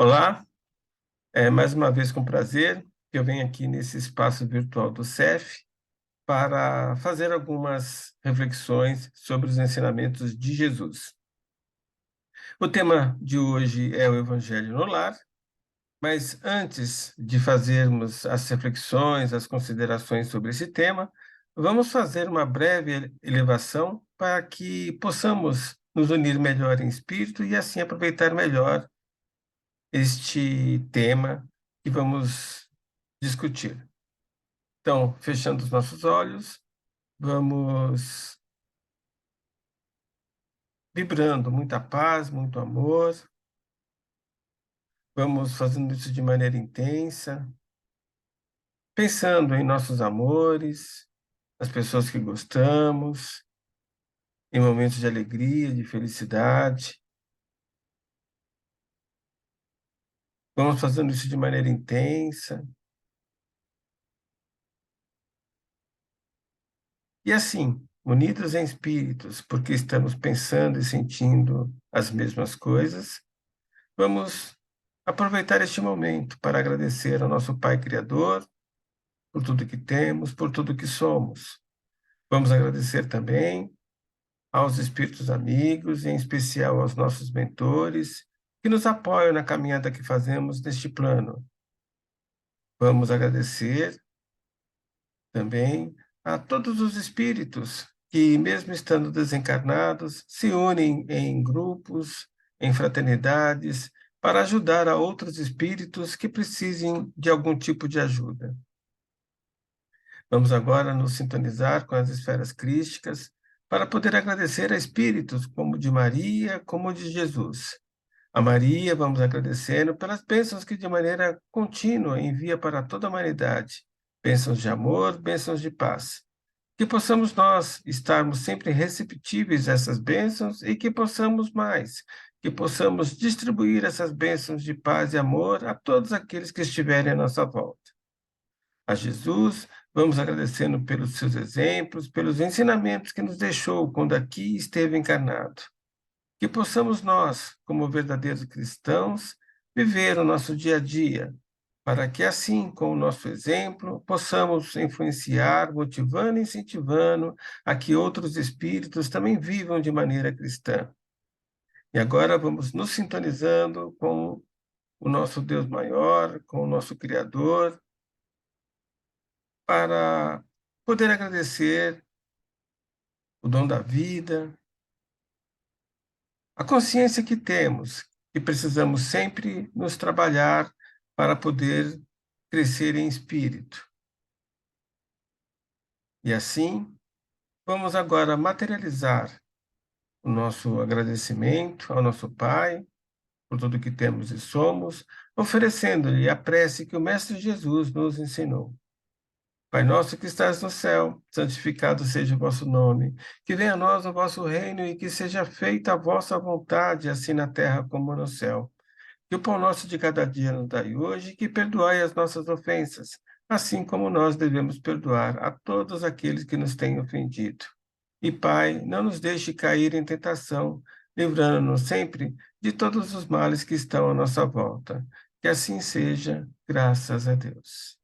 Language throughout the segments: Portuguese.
Olá, mais uma vez com prazer que eu venho aqui nesse espaço virtual do CEF para fazer algumas reflexões sobre os ensinamentos de Jesus. O tema de hoje é o Evangelho no Lar, mas antes de fazermos as reflexões, as considerações sobre esse tema, vamos fazer uma breve elevação para que possamos nos unir melhor em espírito e assim aproveitar melhor este tema que vamos discutir. Então, fechando os nossos olhos, vamos vibrando muita paz, muito amor, vamos fazendo isso de maneira intensa, pensando em nossos amores, nas pessoas que gostamos, em momentos de alegria, de felicidade. Vamos fazendo isso de maneira intensa. E assim, unidos em espíritos, porque estamos pensando e sentindo as mesmas coisas, vamos aproveitar este momento para agradecer ao nosso Pai Criador por tudo que temos, por tudo que somos. Vamos agradecer também aos espíritos amigos, em especial aos nossos mentores, que nos apoiam na caminhada que fazemos neste plano. Vamos agradecer também a todos os espíritos que, mesmo estando desencarnados, se unem em grupos, em fraternidades, para ajudar a outros espíritos que precisem de algum tipo de ajuda. Vamos agora nos sintonizar com as esferas crísticas para poder agradecer a espíritos como o de Maria, como o de Jesus. A Maria, vamos agradecendo pelas bênçãos que de maneira contínua envia para toda a humanidade. Bênçãos de amor, bênçãos de paz. Que possamos nós estarmos sempre receptíveis a essas bênçãos e que possamos mais, que possamos distribuir essas bênçãos de paz e amor a todos aqueles que estiverem à nossa volta. A Jesus, vamos agradecendo pelos seus exemplos, pelos ensinamentos que nos deixou quando aqui esteve encarnado. Que possamos nós, como verdadeiros cristãos, viver o nosso dia a dia, para que assim, com o nosso exemplo, possamos influenciar, motivando e incentivando a que outros espíritos também vivam de maneira cristã. E agora vamos nos sintonizando com o nosso Deus maior, com o nosso Criador, para poder agradecer o dom da vida, a consciência que temos, que precisamos sempre nos trabalhar para poder crescer em espírito. E assim, vamos agora materializar o nosso agradecimento ao nosso Pai por tudo que temos e somos, oferecendo-lhe a prece que o Mestre Jesus nos ensinou. Pai nosso que estás no céu, santificado seja o vosso nome. Que venha a nós o vosso reino e que seja feita a vossa vontade, assim na terra como no céu. Que o pão nosso de cada dia nos dai hoje, e que perdoai as nossas ofensas, assim como nós devemos perdoar a todos aqueles que nos têm ofendido. E, Pai, não nos deixe cair em tentação, livrando-nos sempre de todos os males que estão à nossa volta. Que assim seja, graças a Deus.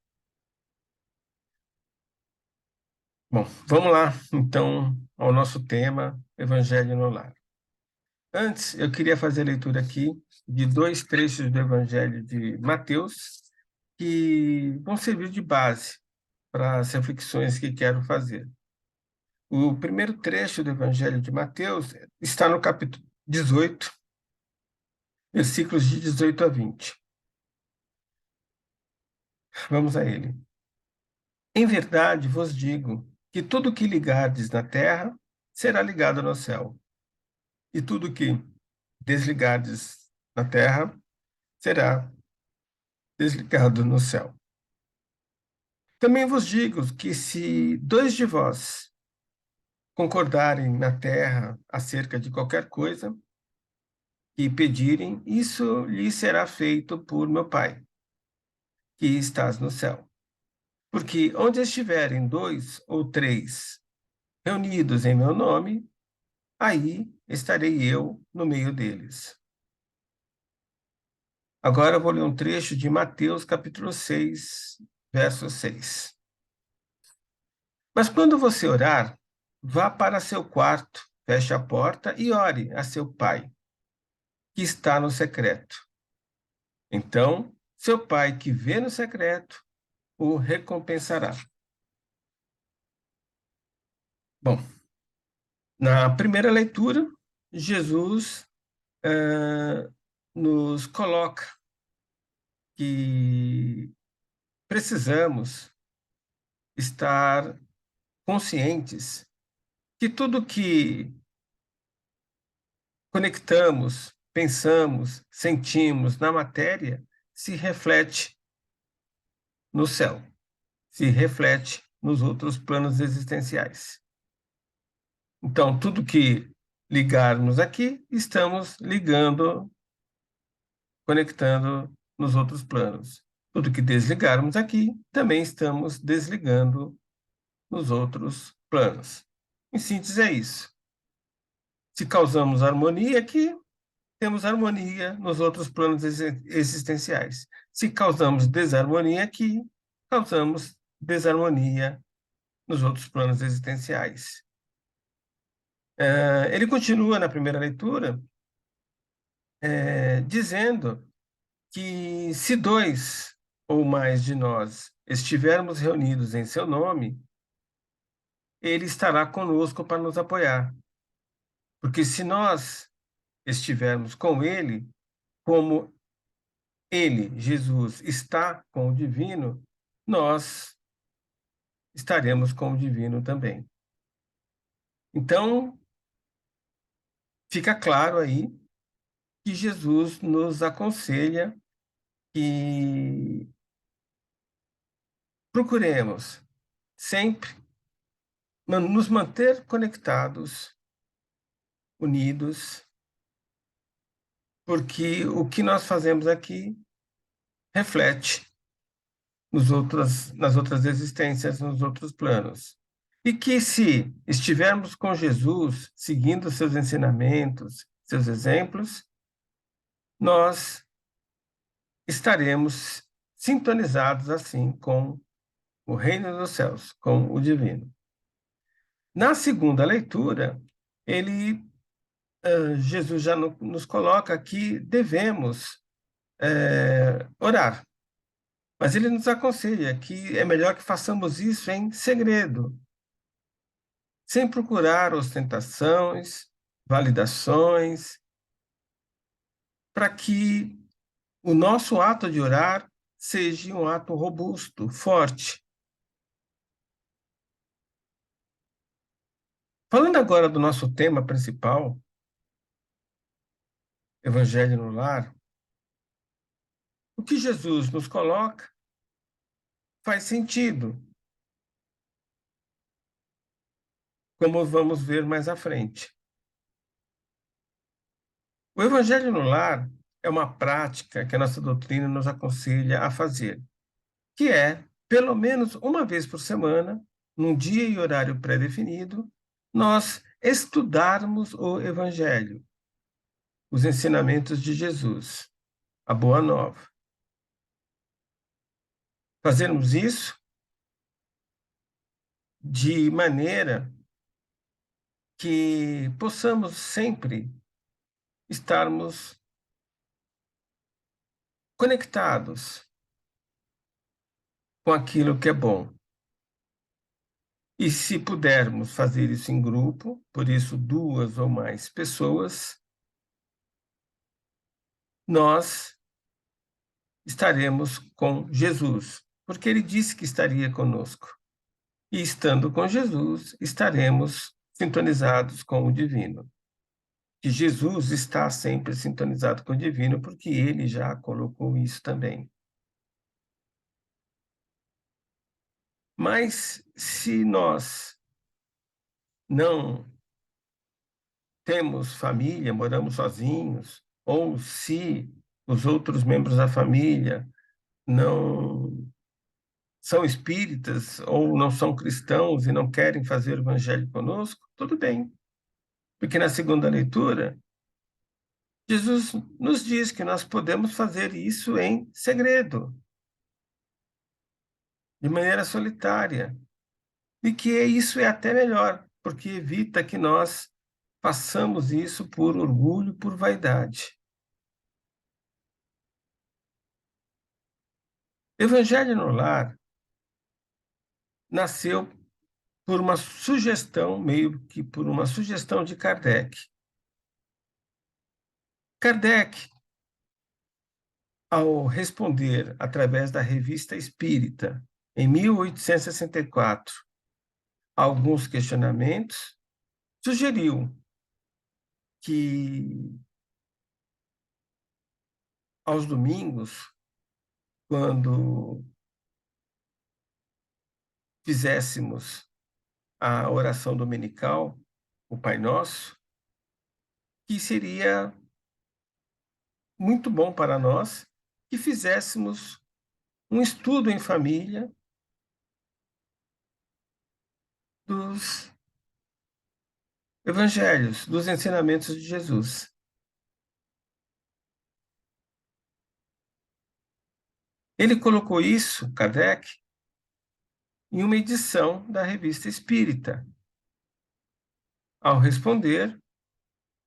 Bom, vamos lá, então, ao nosso tema, Evangelho no Lar. Antes, eu queria fazer a leitura aqui de dois trechos do Evangelho de Mateus, que vão servir de base para as reflexões que quero fazer. O primeiro trecho do Evangelho de Mateus está no capítulo 18, versículos de 18 a 20. Vamos a ele. Em verdade vos digo que tudo que ligardes na terra será ligado no céu, e tudo que desligardes na terra será desligado no céu. Também vos digo que se dois de vós concordarem na terra acerca de qualquer coisa que pedirem, isso lhes será feito por meu Pai, que estás no céu. Porque onde estiverem dois ou três reunidos em meu nome, aí estarei eu no meio deles. Agora eu vou ler um trecho de Mateus, capítulo 6, verso 6. Mas quando você orar, vá para seu quarto, feche a porta e ore a seu pai, que está no secreto. Então, seu pai que vê no secreto o recompensará. Bom, na primeira leitura, Jesus nos coloca que precisamos estar conscientes que tudo que conectamos, pensamos, sentimos na matéria se reflete no céu, se reflete nos outros planos existenciais. Então, tudo que ligarmos aqui, estamos ligando, conectando nos outros planos. Tudo que desligarmos aqui, também estamos desligando nos outros planos. Em síntese, é isso. Se causamos harmonia aqui, temos harmonia nos outros planos existenciais. Se causamos desarmonia aqui, causamos desarmonia nos outros planos existenciais. Ele continua na primeira leitura, dizendo que se dois ou mais de nós estivermos reunidos em seu nome, ele estará conosco para nos apoiar. Porque se nós estivermos com ele, como ele, Jesus, está com o divino, nós estaremos com o divino também. Então, fica claro aí que Jesus nos aconselha que procuremos sempre nos manter conectados, unidos, porque o que nós fazemos aqui reflete nas outras existências, nos outros planos. E que se estivermos com Jesus, seguindo seus ensinamentos, seus exemplos, nós estaremos sintonizados assim com o reino dos céus, com o divino. Na segunda leitura, Jesus já nos coloca que devemos orar, mas ele nos aconselha que é melhor que façamos isso em segredo, sem procurar ostentações, validações, para que o nosso ato de orar seja um ato robusto, forte. Falando agora do nosso tema principal, Evangelho no Lar, o que Jesus nos coloca faz sentido, como vamos ver mais à frente. O Evangelho no Lar é uma prática que a nossa doutrina nos aconselha a fazer, que é, pelo menos uma vez por semana, num dia e horário pré-definido, nós estudarmos o Evangelho, os ensinamentos de Jesus, a Boa Nova. Fazermos isso de maneira que possamos sempre estarmos conectados com aquilo que é bom. E se pudermos fazer isso em grupo, por isso duas ou mais pessoas, nós estaremos com Jesus, porque ele disse que estaria conosco. E estando com Jesus, estaremos sintonizados com o divino. Que Jesus está sempre sintonizado com o divino, porque ele já colocou isso também. Mas se nós não temos família, moramos sozinhos, ou se os outros membros da família não são espíritas ou não são cristãos e não querem fazer o evangelho conosco, tudo bem. Porque na segunda leitura, Jesus nos diz que nós podemos fazer isso em segredo, de maneira solitária, e que isso é até melhor, porque evita que nós façamos isso por orgulho, por vaidade. Evangelho no Lar nasceu por uma sugestão, meio que por uma sugestão de Kardec. Kardec, ao responder através da Revista Espírita, em 1864, alguns questionamentos, sugeriu que aos domingos, quando fizéssemos a oração dominical, o Pai Nosso, que seria muito bom para nós que fizéssemos um estudo em família dos evangelhos, dos ensinamentos de Jesus. Ele colocou isso, Kardec, em uma edição da Revista Espírita, ao responder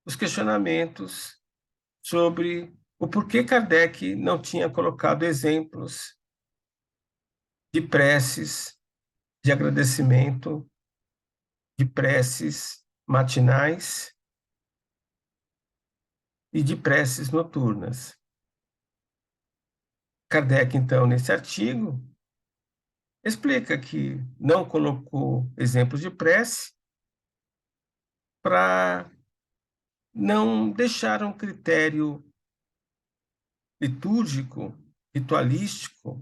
os questionamentos sobre o porquê Kardec não tinha colocado exemplos de preces, de agradecimento, de preces matinais e de preces noturnas. Kardec, então, nesse artigo, explica que não colocou exemplos de prece para não deixar um critério litúrgico, ritualístico,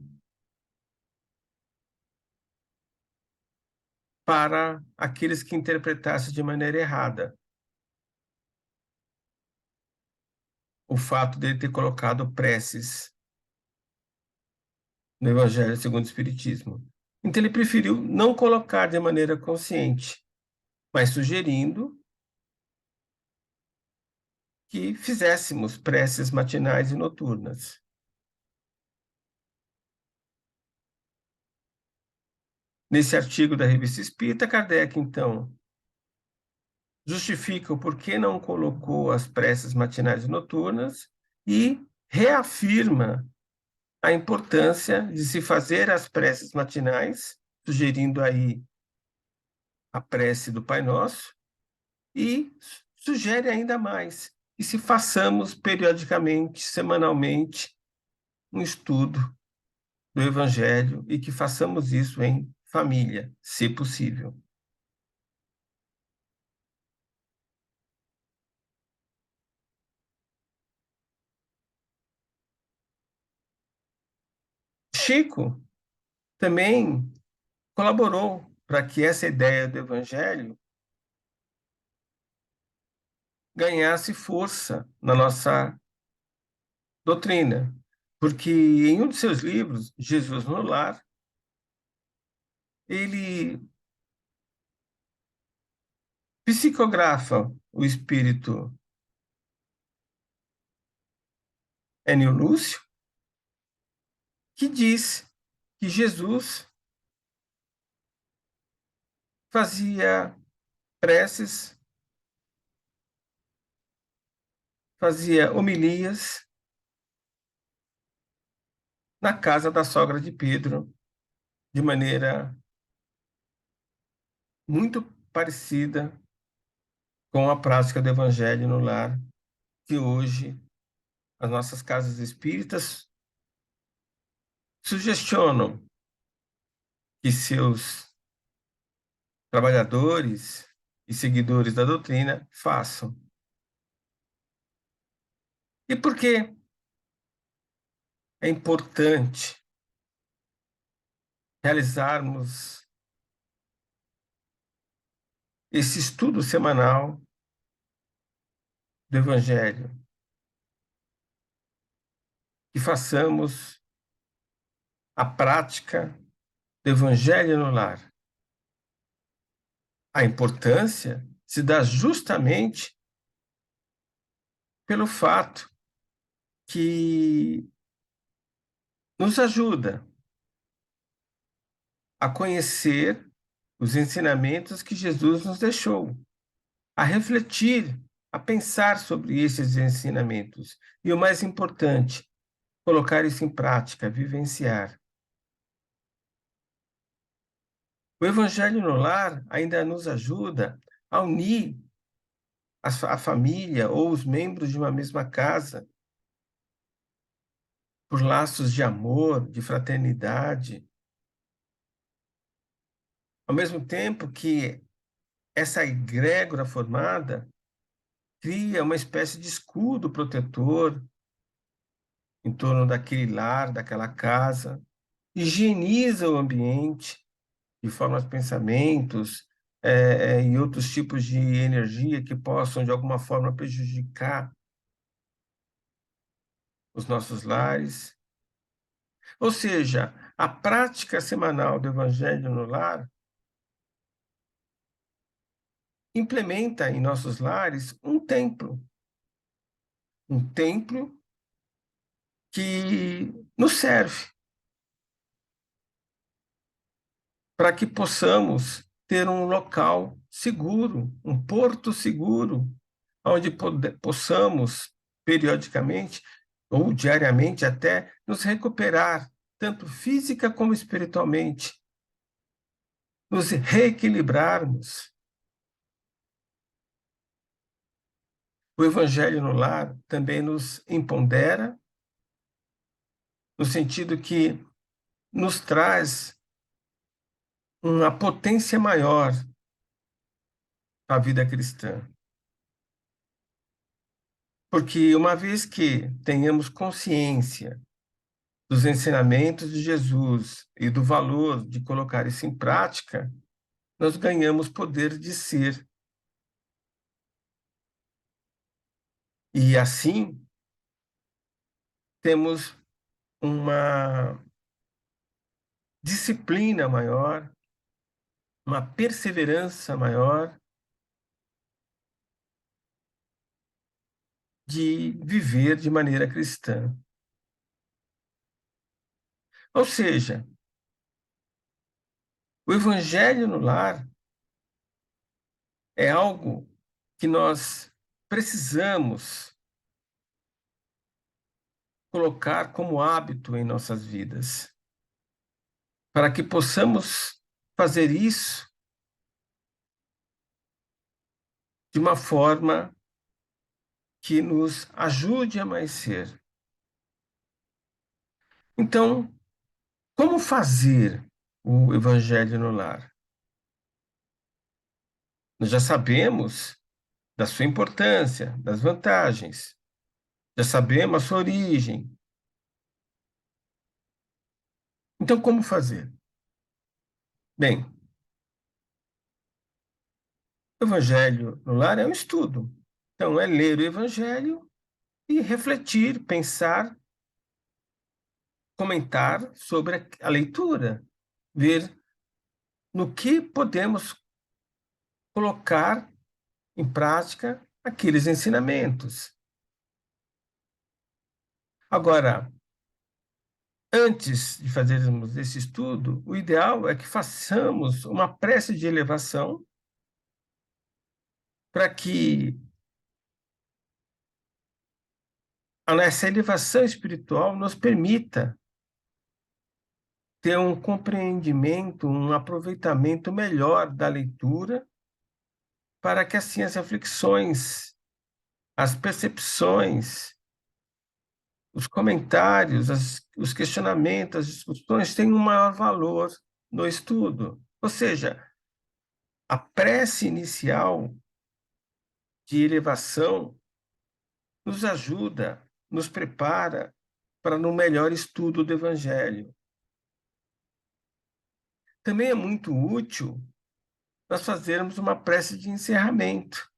para aqueles que interpretassem de maneira errada o fato de ele ter colocado preces no Evangelho segundo o Espiritismo. Então, ele preferiu não colocar de maneira consciente, mas sugerindo que fizéssemos preces matinais e noturnas. Nesse artigo da Revista Espírita, Kardec, então, justifica o porquê não colocou as preces matinais e noturnas e reafirma a importância de se fazer as preces matinais, sugerindo aí a prece do Pai Nosso, e sugere ainda mais que se façamos periodicamente, semanalmente, um estudo do Evangelho e que façamos isso em família, se possível. Chico também colaborou para que essa ideia do Evangelho ganhasse força na nossa doutrina, porque em um de seus livros, Jesus no Lar, ele psicografa o espírito Enio Lúcio, que diz que Jesus fazia preces, fazia homilias na casa da sogra de Pedro, de maneira muito parecida com a prática do Evangelho no Lar, que hoje as nossas casas espíritas sugestionam que seus trabalhadores e seguidores da doutrina façam. E por que é importante realizarmos esse estudo semanal do Evangelho? Que façamos a prática do Evangelho no lar. A importância se dá justamente pelo fato que nos ajuda a conhecer os ensinamentos que Jesus nos deixou, a refletir, a pensar sobre esses ensinamentos. E o mais importante, colocar isso em prática, vivenciar. O Evangelho no Lar ainda nos ajuda a unir a família ou os membros de uma mesma casa por laços de amor, de fraternidade, ao mesmo tempo que essa egrégora formada cria uma espécie de escudo protetor em torno daquele lar, daquela casa, higieniza o ambiente de forma aos pensamentos e outros tipos de energia que possam, de alguma forma, prejudicar os nossos lares. Ou seja, a prática semanal do Evangelho no lar implementa em nossos lares um templo que nos serve para que possamos ter um local seguro, um porto seguro, onde possamos, periodicamente ou diariamente até, nos recuperar, tanto física como espiritualmente, nos reequilibrarmos. O Evangelho no lar também nos empodera, no sentido que nos traz uma potência maior para a vida cristã. Porque uma vez que tenhamos consciência dos ensinamentos de Jesus e do valor de colocar isso em prática, nós ganhamos poder de ser. E assim temos uma disciplina maior, uma perseverança maior de viver de maneira cristã. Ou seja, o evangelho no lar é algo que nós precisamos colocar como hábito em nossas vidas, para que possamos fazer isso de uma forma que nos ajude a amanhecer. Então, como fazer o evangelho no lar? Nós já sabemos da sua importância, das vantagens, já sabemos a sua origem. Então, como fazer? Bem, o evangelho no lar é um estudo. Então, é ler o evangelho e refletir, pensar, comentar sobre a leitura, ver no que podemos colocar em prática aqueles ensinamentos. Agora, antes de fazermos esse estudo, o ideal é que façamos uma prece de elevação para que essa elevação espiritual nos permita ter um compreendimento, um aproveitamento melhor da leitura, para que assim as reflexões, as percepções, os comentários, os questionamentos, as discussões tenham um maior valor no estudo. Ou seja, a prece inicial de elevação nos ajuda, nos prepara para no melhor estudo do Evangelho. Também é muito útil nós fazermos uma prece de encerramento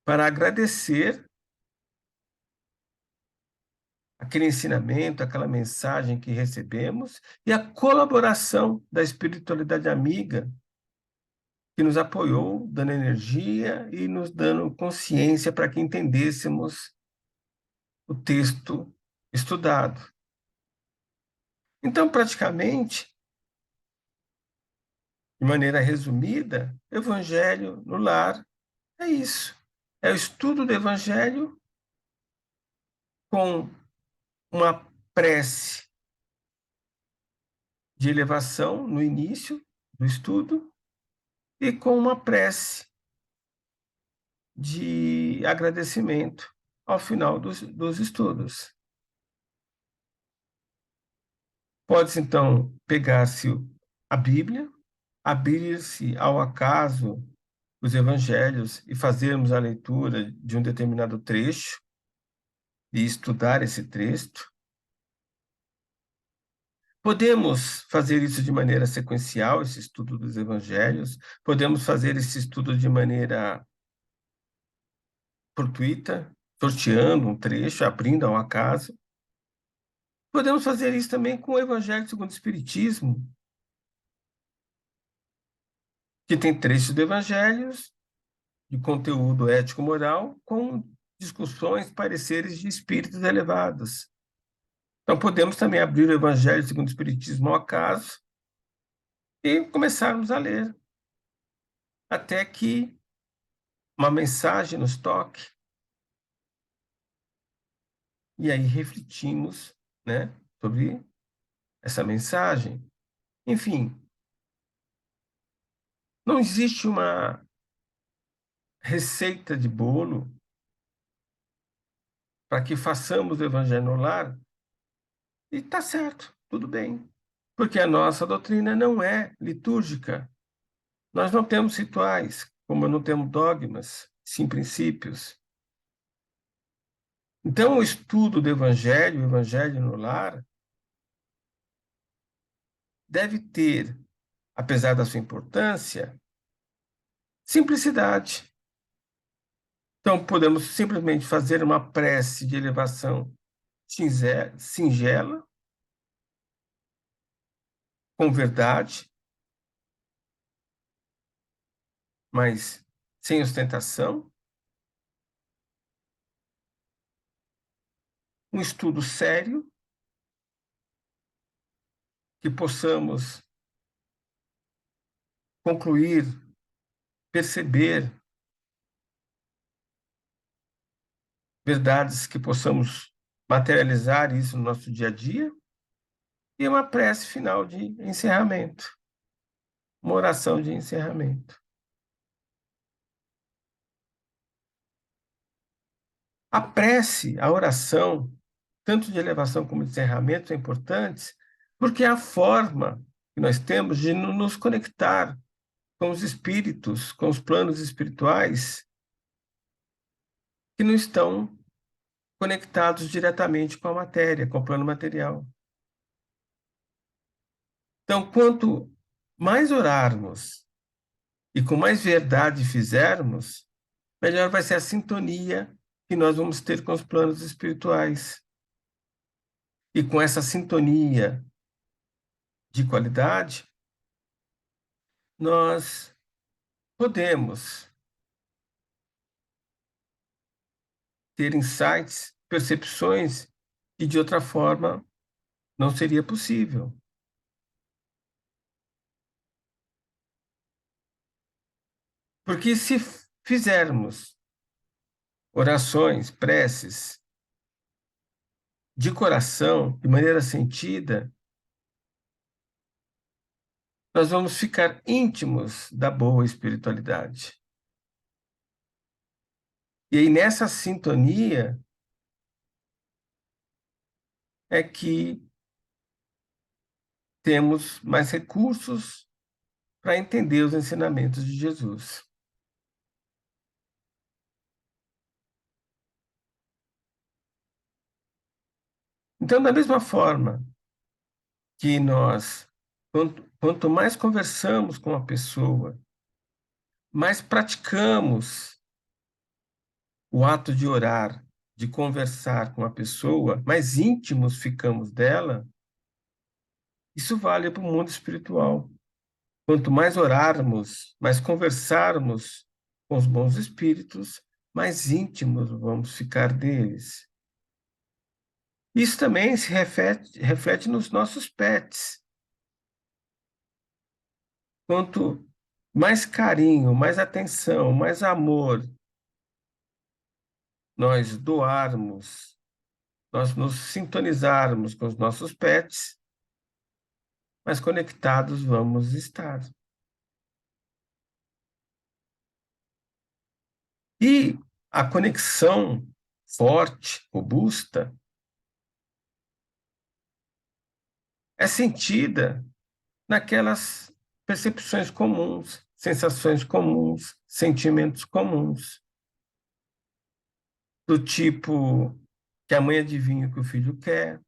para agradecer aquele ensinamento, aquela mensagem que recebemos e a colaboração da espiritualidade amiga que nos apoiou, dando energia e nos dando consciência para que entendêssemos o texto estudado. Então, praticamente, de maneira resumida, Evangelho no lar é isso. É o estudo do Evangelho com uma prece de elevação no início do estudo e com uma prece de agradecimento ao final dos estudos. Pode-se, então, pegar-se a Bíblia, abrir-se ao acaso os evangelhos e fazermos a leitura de um determinado trecho e estudar esse texto. Podemos fazer isso de maneira sequencial, esse estudo dos evangelhos, podemos fazer esse estudo de maneira fortuita, sorteando um trecho, abrindo ao acaso. Podemos fazer isso também com o Evangelho segundo o Espiritismo, que tem trechos de evangelhos de conteúdo ético-moral com discussões, pareceres de espíritos elevados. Então, podemos também abrir o Evangelho segundo o Espiritismo ao acaso e começarmos a ler, até que uma mensagem nos toque, e aí refletimos, né, sobre essa mensagem. Enfim, não existe uma receita de bolo para que façamos o Evangelho no lar e está certo, tudo bem. Porque a nossa doutrina não é litúrgica. Nós não temos rituais, como não temos dogmas, sim princípios. Então, o estudo do Evangelho, o Evangelho no lar, deve ter, apesar da sua importância, simplicidade. Então, podemos simplesmente fazer uma prece de elevação singela, com verdade, mas sem ostentação, um estudo sério, que possamos concluir, perceber verdades, que possamos materializar isso no nosso dia a dia, e uma prece final de encerramento, uma oração de encerramento. A prece, a oração, tanto de elevação como de encerramento, são importantes porque é a forma que nós temos de nos conectar com os espíritos, com os planos espirituais que não estão conectados diretamente com a matéria, com o plano material. Então, quanto mais orarmos e com mais verdade fizermos, melhor vai ser a sintonia que nós vamos ter com os planos espirituais. E com essa sintonia de qualidade, nós podemos ter insights, percepções que de outra forma não seria possível. Porque se fizermos orações, preces de coração, de maneira sentida, nós vamos ficar íntimos da boa espiritualidade. E aí, nessa sintonia, é que temos mais recursos para entender os ensinamentos de Jesus. Então, da mesma forma que nós, quanto mais conversamos com a pessoa, mais praticamos o ato de orar, de conversar com a pessoa, mais íntimos ficamos dela, isso vale para o mundo espiritual. Quanto mais orarmos, mais conversarmos com os bons espíritos, mais íntimos vamos ficar deles. Isso também se reflete nos nossos pets. Quanto mais carinho, mais atenção, mais amor nós doarmos, nós nos sintonizarmos com os nossos pets, mais conectados vamos estar. E a conexão forte, robusta, é sentida naquelas percepções comuns, sensações comuns, sentimentos comuns, do tipo que a mãe adivinha o que o filho quer,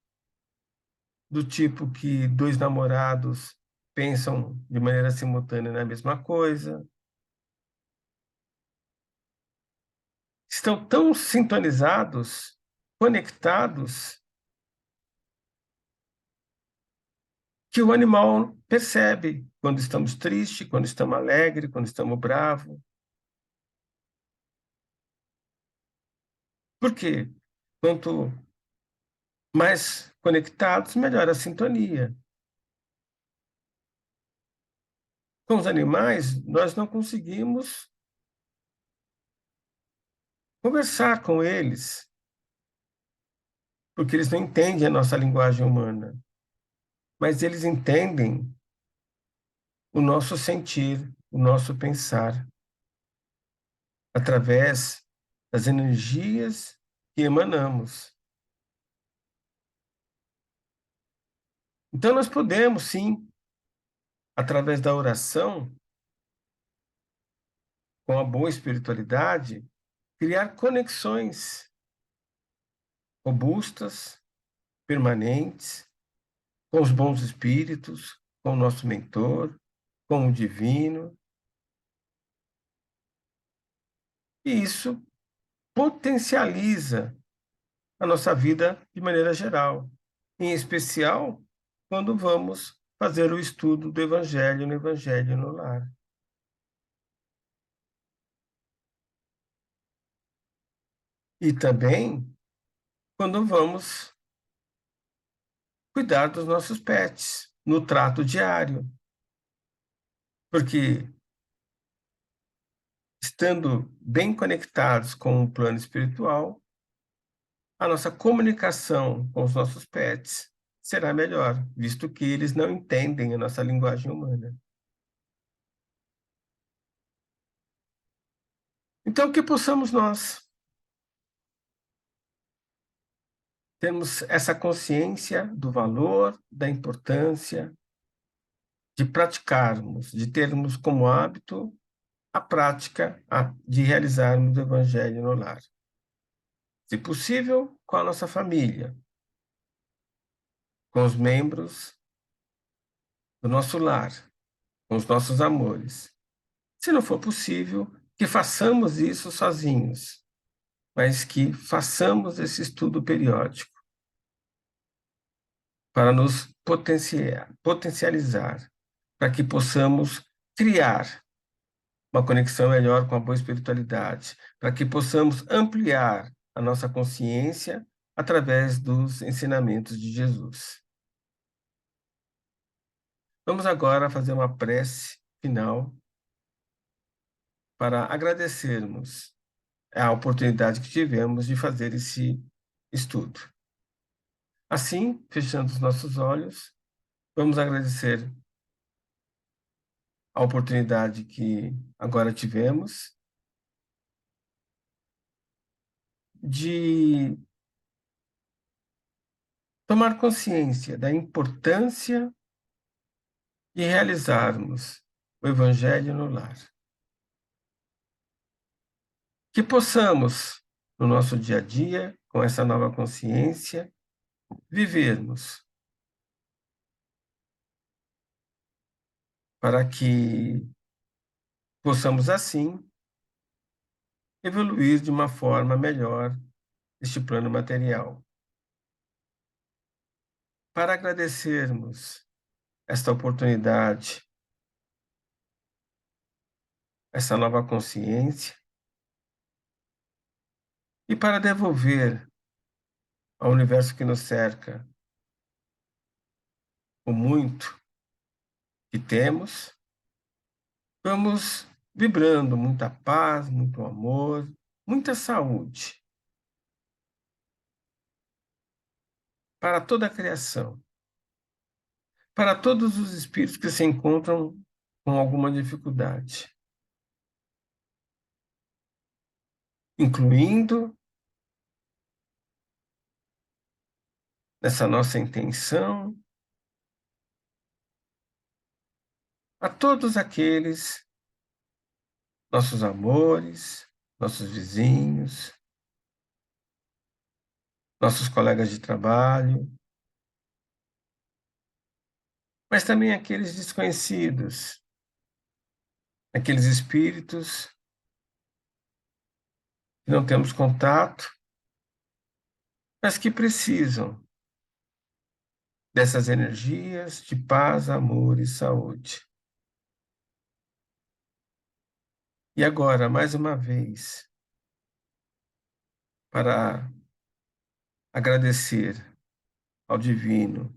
do tipo que dois namorados pensam de maneira simultânea na mesma coisa, estão tão sintonizados, conectados, que o animal percebe quando estamos tristes, quando estamos alegres, quando estamos bravos. Por quê? Quanto mais conectados, melhor a sintonia. Com os animais, nós não conseguimos conversar com eles, porque eles não entendem a nossa linguagem humana, mas eles entendem o nosso sentir, o nosso pensar, através das energias que emanamos. Então, nós podemos, sim, através da oração, com a boa espiritualidade, criar conexões robustas, permanentes, com os bons espíritos, com o nosso mentor, com o divino. E isso potencializa a nossa vida de maneira geral, em especial quando vamos fazer o estudo do Evangelho no Evangelho no Lar. E também quando vamos cuidar dos nossos pets no trato diário, porque estando bem conectados com o plano espiritual, a nossa comunicação com os nossos pets será melhor, visto que eles não entendem a nossa linguagem humana. Então, que possamos nós termos essa consciência do valor, da importância de praticarmos, de termos como hábito a prática de realizarmos o Evangelho no lar. Se possível, com a nossa família, com os membros do nosso lar, com os nossos amores. Se não for possível, que façamos isso sozinhos, mas que façamos esse estudo periódico para nos potencializar, para que possamos criar uma conexão melhor com a boa espiritualidade, para que possamos ampliar a nossa consciência através dos ensinamentos de Jesus. Vamos agora fazer uma prece final para agradecermos a oportunidade que tivemos de fazer esse estudo. Assim, fechando os nossos olhos, vamos agradecer a oportunidade que agora tivemos de tomar consciência da importância de realizarmos o Evangelho no lar. Que possamos, no nosso dia a dia, com essa nova consciência, vivermos para que possamos, assim, evoluir de uma forma melhor este plano material. Para agradecermos esta oportunidade essa nova consciência e para devolver ao universo que nos cerca o muito que temos, vamos vibrando muita paz, muito amor, muita saúde para toda a criação, para todos os espíritos que se encontram com alguma dificuldade, incluindo nessa nossa intenção a todos aqueles nossos amores, nossos vizinhos, nossos colegas de trabalho, mas também aqueles desconhecidos, aqueles espíritos que não temos contato, mas que precisam dessas energias de paz, amor e saúde. E agora, mais uma vez, para agradecer ao Divino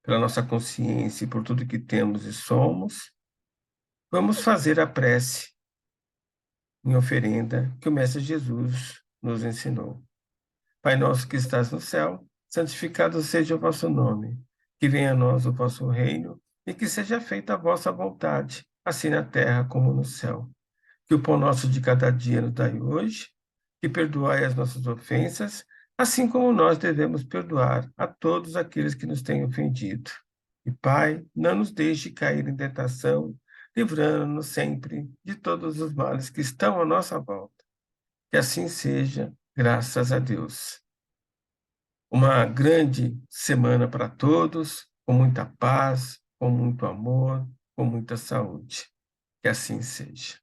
pela nossa consciência e por tudo que temos e somos, vamos fazer a prece em oferenda que o Mestre Jesus nos ensinou. Pai nosso que estás no céu, santificado seja o vosso nome. Que venha a nós o vosso reino e que seja feita a vossa vontade, assim na terra como no céu. Que o pão nosso de cada dia nos dai hoje, que perdoai as nossas ofensas, assim como nós devemos perdoar a todos aqueles que nos têm ofendido. E Pai, não nos deixe cair em tentação, livrando-nos sempre de todos os males que estão à nossa volta. Que assim seja, graças a Deus. Uma grande semana para todos, com muita paz, com muito amor, com muita saúde. Que assim seja.